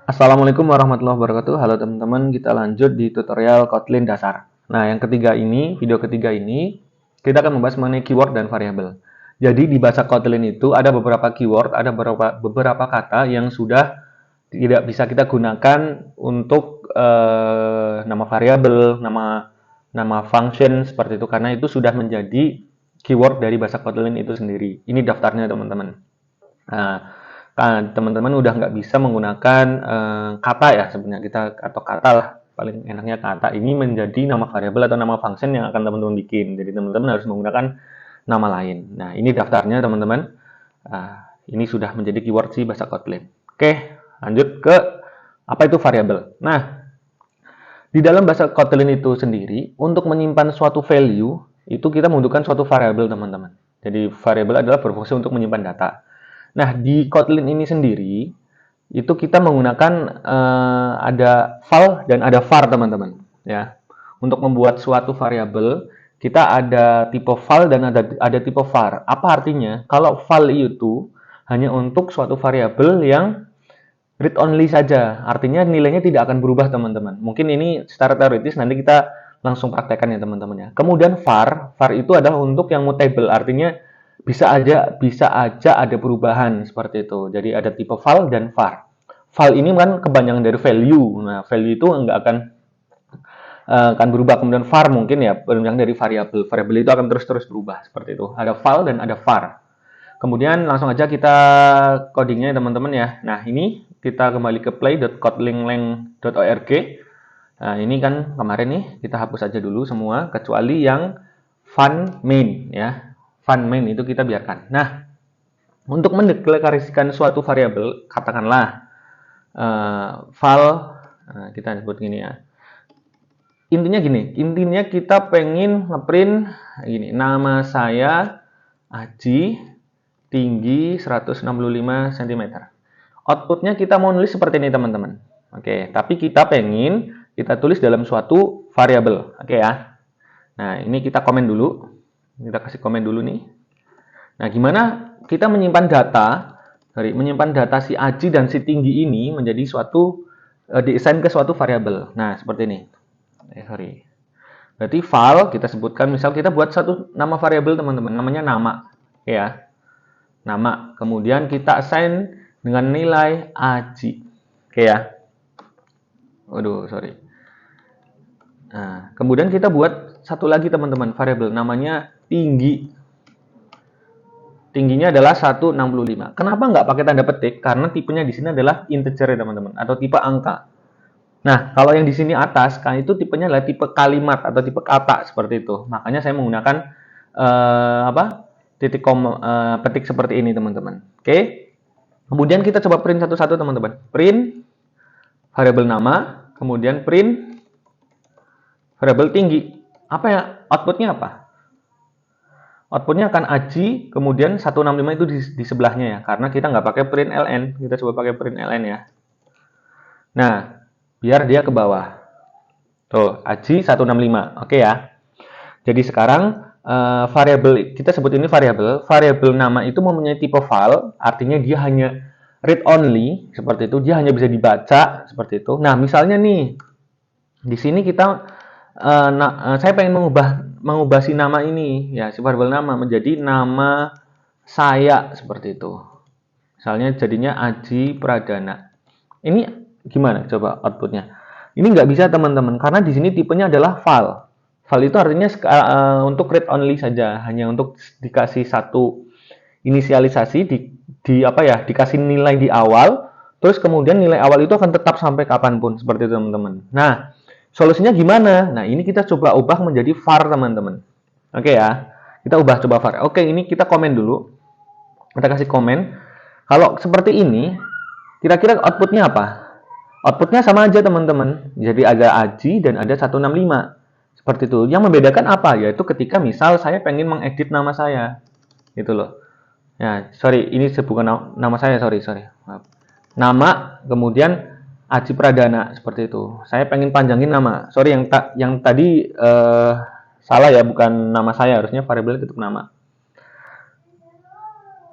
Assalamualaikum warahmatullahi wabarakatuh. Halo teman-teman, kita lanjut di tutorial Kotlin dasar. Nah, video ketiga ini, kita akan membahas mengenai keyword dan variabel. Jadi di bahasa Kotlin itu ada beberapa keyword, ada beberapa kata yang sudah tidak bisa kita gunakan untuk nama variabel, nama function seperti itu, karena itu sudah menjadi keyword dari bahasa Kotlin itu sendiri. Ini daftarnya teman-teman. Nah, teman-teman udah nggak bisa menggunakan kata ya sebenarnya kita atau kata lah paling enaknya kata ini menjadi nama variabel atau nama function yang akan teman-teman bikin. Jadi teman-teman harus menggunakan nama lain. Nah ini daftarnya teman-teman. Ini sudah menjadi keyword si bahasa Kotlin. Oke, lanjut ke apa itu variabel. Nah di dalam bahasa Kotlin itu sendiri untuk menyimpan suatu value itu kita membutuhkan suatu variabel teman-teman. Jadi variabel adalah berfungsi untuk menyimpan data. Nah, di Kotlin ini sendiri, itu kita menggunakan ada val dan ada var, teman-teman. Ya, untuk membuat suatu variabel, kita ada tipe val dan ada tipe var. Apa artinya? Kalau val itu hanya untuk suatu variabel yang read only saja. Artinya nilainya tidak akan berubah, teman-teman. Mungkin ini secara teoritis nanti kita langsung praktekkan ya, teman-teman ya. Kemudian var itu adalah untuk yang mutable. Artinya bisa aja ada perubahan seperti itu. Jadi ada tipe val dan var. Val ini kan kepanjangan dari value. Nah, value itu nggak akan berubah. Kemudian var mungkin ya kepanjangan dari variabel. Variabel itu akan terus-terus berubah seperti itu. Ada val dan ada var. Kemudian langsung aja kita codingnya teman-teman ya. Nah, ini kita kembali ke play.kotlinlang.org. Nah, ini kan kemarin nih kita hapus aja dulu semua kecuali yang fun main ya. Fun main itu kita biarkan. Nah, untuk mendeklarasikan suatu variabel, katakanlah val, kita sebut gini ya. Intinya kita pengen ngeprint gini, nama saya Aji, tinggi 165 cm. Outputnya kita mau nulis seperti ini teman-teman. Oke, tapi kita pengen kita tulis dalam suatu variabel. Oke ya. Nah, ini kita komen dulu. Kita kasih komen dulu nih. Nah, gimana kita menyimpan data si Aji dan si tinggi ini menjadi suatu diassign ke suatu variabel. Nah, seperti ini. Berarti val kita sebutkan, misal kita buat satu nama variabel teman-teman, namanya nama, ya. Nama. Kemudian kita assign dengan nilai Aji. Oke ya. Waduh, sorry. Nah, kemudian kita buat satu lagi teman-teman, variabel namanya tinggi. Tingginya adalah 165. Kenapa nggak pakai tanda petik? Karena tipenya di sini adalah integer ya teman-teman, atau tipe angka. Nah, kalau yang di sini atas, kan itu tipenya adalah tipe kalimat atau tipe kata seperti itu. Makanya saya menggunakan petik seperti ini teman-teman. Oke. Kemudian kita coba print satu-satu teman-teman. Print variabel nama, kemudian print variabel tinggi. Apa ya? Outputnya apa? Outputnya akan Aji, kemudian 165 itu di sebelahnya ya. Karena kita nggak pakai print ln. Kita coba pakai print ln ya. Nah, biar dia ke bawah. Tuh, Aji 165. Oke ya. Jadi sekarang variabel, kita sebut ini variabel. Variabel nama itu mempunyai tipe val, artinya dia hanya read only, seperti itu. Dia hanya bisa dibaca, seperti itu. Nah, misalnya nih, di sini kita saya pengen mengubah si nama ini ya, si variabel nama menjadi nama saya seperti itu. Misalnya jadinya Aji Pradana. Ini gimana coba outputnya? Ini nggak bisa teman-teman karena di sini tipenya adalah val. Val itu artinya untuk read only saja, hanya untuk dikasih satu inisialisasi dikasih nilai di awal, terus kemudian nilai awal itu akan tetap sampai kapanpun seperti itu teman-teman. Nah, solusinya gimana? Nah, ini kita coba ubah menjadi var, teman-teman. Oke ya. Kita ubah coba var. Oke, ini kita komen dulu. Kita kasih komen. Kalau seperti ini, kira-kira outputnya apa? Outputnya sama aja, teman-teman. Jadi ada Aji dan ada 165. Seperti itu. Yang membedakan apa? Yaitu ketika misal saya pengen mengedit nama saya. Gitu loh. Ya, sorry, ini bukan nama saya, sorry. Maaf. Nama, kemudian Aji Pradana seperti itu. Saya pengen panjangin nama. Sorry yang tadi salah ya, bukan nama saya, harusnya variabel tetap nama.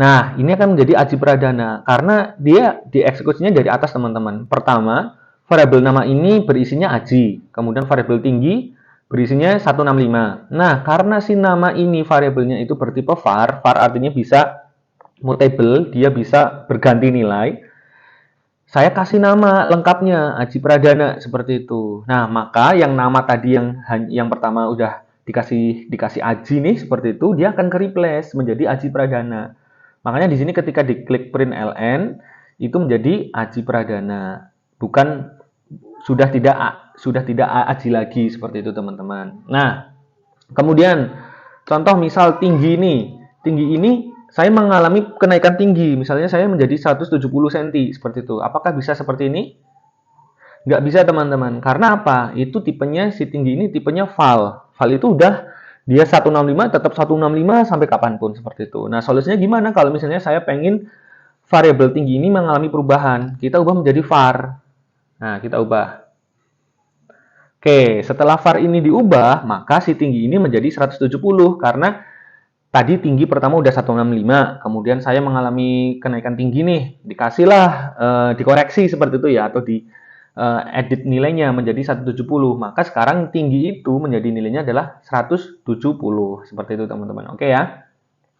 Nah, ini akan menjadi aji pradana karena dia dieksekusinya dari atas, teman-teman. Pertama, variabel nama ini berisinya aji, kemudian variabel tinggi berisinya 165. Nah, karena si nama ini variabelnya itu bertipe var, var artinya bisa mutable, dia bisa berganti nilai. Saya kasih nama lengkapnya Aji Pradana seperti itu. Nah, maka yang nama tadi yang pertama udah dikasih Aji nih seperti itu, dia akan ke-replace menjadi Aji Pradana. Makanya di sini ketika diklik print ln itu menjadi Aji Pradana, bukan sudah tidak Aji lagi seperti itu, teman-teman. Nah, kemudian contoh misal tinggi ini. Tinggi ini saya mengalami kenaikan tinggi. Misalnya saya menjadi 170 cm seperti itu. Apakah bisa seperti ini? Nggak bisa, teman-teman. Karena apa? Itu tipenya, si tinggi ini tipenya val. Val itu udah dia 165 tetap 165 sampai kapanpun seperti itu. Nah, solusinya gimana kalau misalnya saya pengen variabel tinggi ini mengalami perubahan? Kita ubah menjadi var. Nah, kita ubah. Oke, setelah var ini diubah, maka si tinggi ini menjadi 170 karena tadi tinggi pertama udah 165, kemudian saya mengalami kenaikan tinggi nih, dikasihlah dikoreksi seperti itu ya, atau di edit nilainya menjadi 170, maka sekarang tinggi itu menjadi nilainya adalah 170, seperti itu, teman-teman. Oke ya,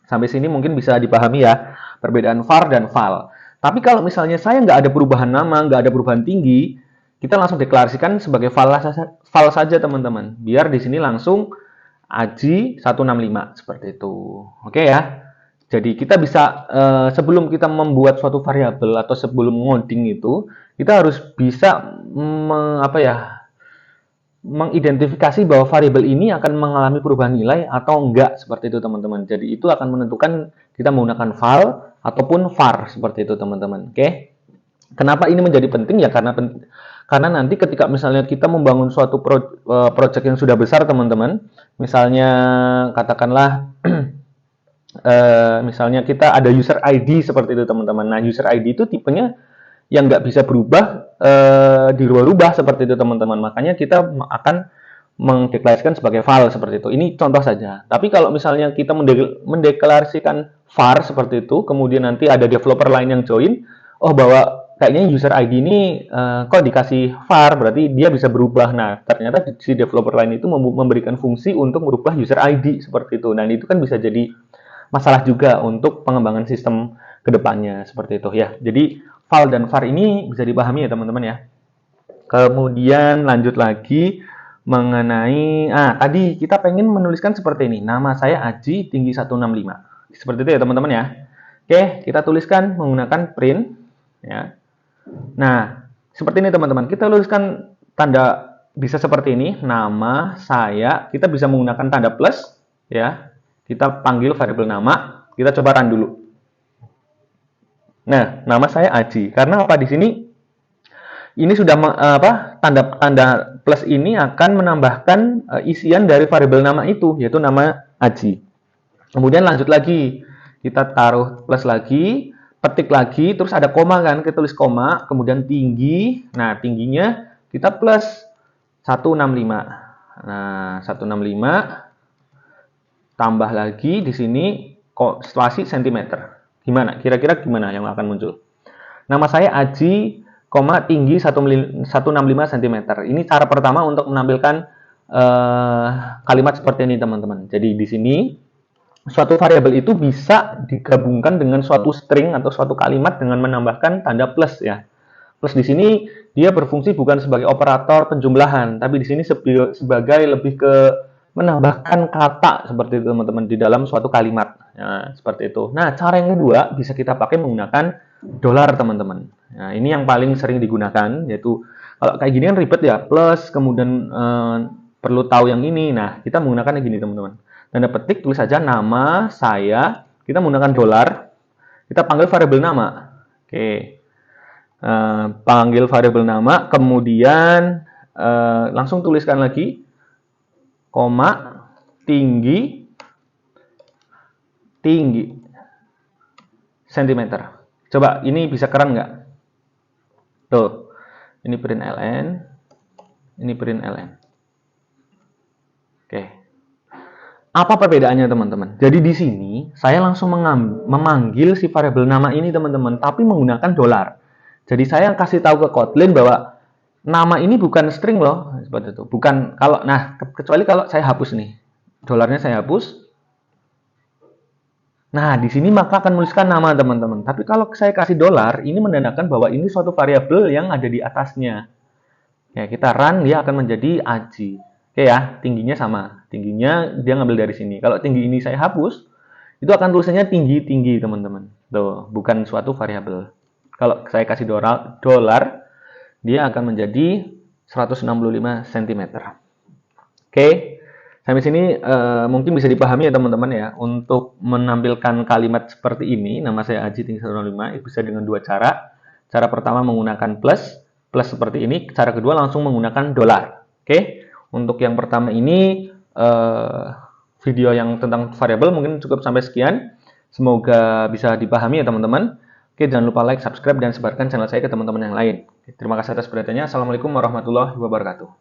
sampai sini mungkin bisa dipahami ya, perbedaan var dan val. Tapi kalau misalnya saya nggak ada perubahan nama, nggak ada perubahan tinggi, kita langsung deklarasikan sebagai val saja, teman-teman. Biar di sini langsung Aji 165 seperti itu. Oke ya. Jadi kita bisa sebelum kita membuat suatu variabel atau sebelum ngoding itu, kita harus bisa mengidentifikasi bahwa variabel ini akan mengalami perubahan nilai atau enggak seperti itu, teman-teman. Jadi itu akan menentukan kita menggunakan val ataupun var seperti itu, teman-teman. Oke. Kenapa ini menjadi penting ya? Karena nanti ketika misalnya kita membangun suatu project yang sudah besar, teman-teman, misalnya katakanlah misalnya kita ada user ID seperti itu, teman-teman. Nah, user ID itu tipenya yang nggak bisa berubah, dirubah-rubah seperti itu, teman-teman. Makanya kita akan mendeklarasikan sebagai var seperti itu. Ini contoh saja. Tapi kalau misalnya kita mendeklarasikan var seperti itu, kemudian nanti ada developer lain yang join, oh bahwa kayaknya user ID ini kok dikasih var, berarti dia bisa berubah. Nah, ternyata si developer lain itu memberikan fungsi untuk merubah user ID seperti itu. Nah, itu kan bisa jadi masalah juga untuk pengembangan sistem kedepannya seperti itu ya. Jadi val dan var ini bisa dipahami ya, teman-teman ya. Kemudian lanjut lagi mengenai tadi kita pengen menuliskan seperti ini. Nama saya Aji, tinggi 165. Seperti itu ya, teman-teman ya. Oke, kita tuliskan menggunakan print ya. Nah, seperti ini, teman-teman. Kita tuliskan tanda bisa seperti ini, nama saya. Kita bisa menggunakan tanda plus ya. Kita panggil variabel nama. Kita coba run dulu. Nah, nama saya Aji. Karena apa di sini? Ini sudah tanda plus ini akan menambahkan isian dari variabel nama itu, yaitu nama Aji. Kemudian lanjut lagi, kita taruh plus lagi, petik lagi, terus ada koma kan, kita tulis koma, kemudian tinggi. Nah, tingginya kita plus 165. Nah, 165 tambah lagi di sini spasi cm. Gimana? Kira-kira gimana yang akan muncul? Nama saya Aji, tinggi 165 cm. Ini cara pertama untuk menampilkan kalimat seperti ini, teman-teman. Jadi di sini suatu variabel itu bisa digabungkan dengan suatu string atau suatu kalimat dengan menambahkan tanda plus ya. Plus di sini dia berfungsi bukan sebagai operator penjumlahan, tapi di sini sebagai lebih ke menambahkan kata seperti itu, teman-teman, di dalam suatu kalimat. Nah, seperti itu. Nah, cara yang kedua bisa kita pakai menggunakan dolar, teman-teman. Nah, ini yang paling sering digunakan, yaitu kalau kayak gini kan ribet ya, plus kemudian perlu tahu yang ini. Nah, kita menggunakan yang gini, teman-teman. Tanda petik, tulis saja nama saya, kita menggunakan dolar, kita panggil variabel nama. Oke. Panggil variabel nama, kemudian langsung tuliskan lagi koma tinggi cm. Coba ini bisa keren nggak? Tuh, ini print ln, ini print ln. Oke. Apa perbedaannya teman-teman? Jadi di sini saya langsung memanggil si variabel nama ini teman-teman, tapi menggunakan dolar. Jadi saya kasih tahu ke Kotlin bahwa nama ini bukan string loh, seperti itu. Bukan kalau kecuali kalau saya hapus nih. Dolarnya saya hapus. Nah, di sini maka akan menuliskan nama teman-teman. Tapi kalau saya kasih dolar, ini menandakan bahwa ini suatu variabel yang ada di atasnya. Ya, kita run, dia akan menjadi aji. Oke ya, tingginya sama. Tingginya dia ngambil dari sini. Kalau tinggi ini saya hapus, itu akan tulisannya tinggi-tinggi, teman-teman. Tuh, bukan suatu variabel. Kalau saya kasih dolar, dia akan menjadi 165 cm. Oke, sampai sini mungkin bisa dipahami ya teman-teman ya. Untuk menampilkan kalimat seperti ini, nama saya Aji tinggi 165, bisa dengan dua cara. Cara pertama menggunakan plus seperti ini. Cara kedua langsung menggunakan dolar. Oke, untuk yang pertama ini video yang tentang variabel mungkin cukup sampai sekian. Semoga bisa dipahami ya teman-teman. Oke, jangan lupa like, subscribe, dan sebarkan channel saya ke teman-teman yang lain. Terima kasih atas perhatiannya. Assalamualaikum warahmatullahi wabarakatuh.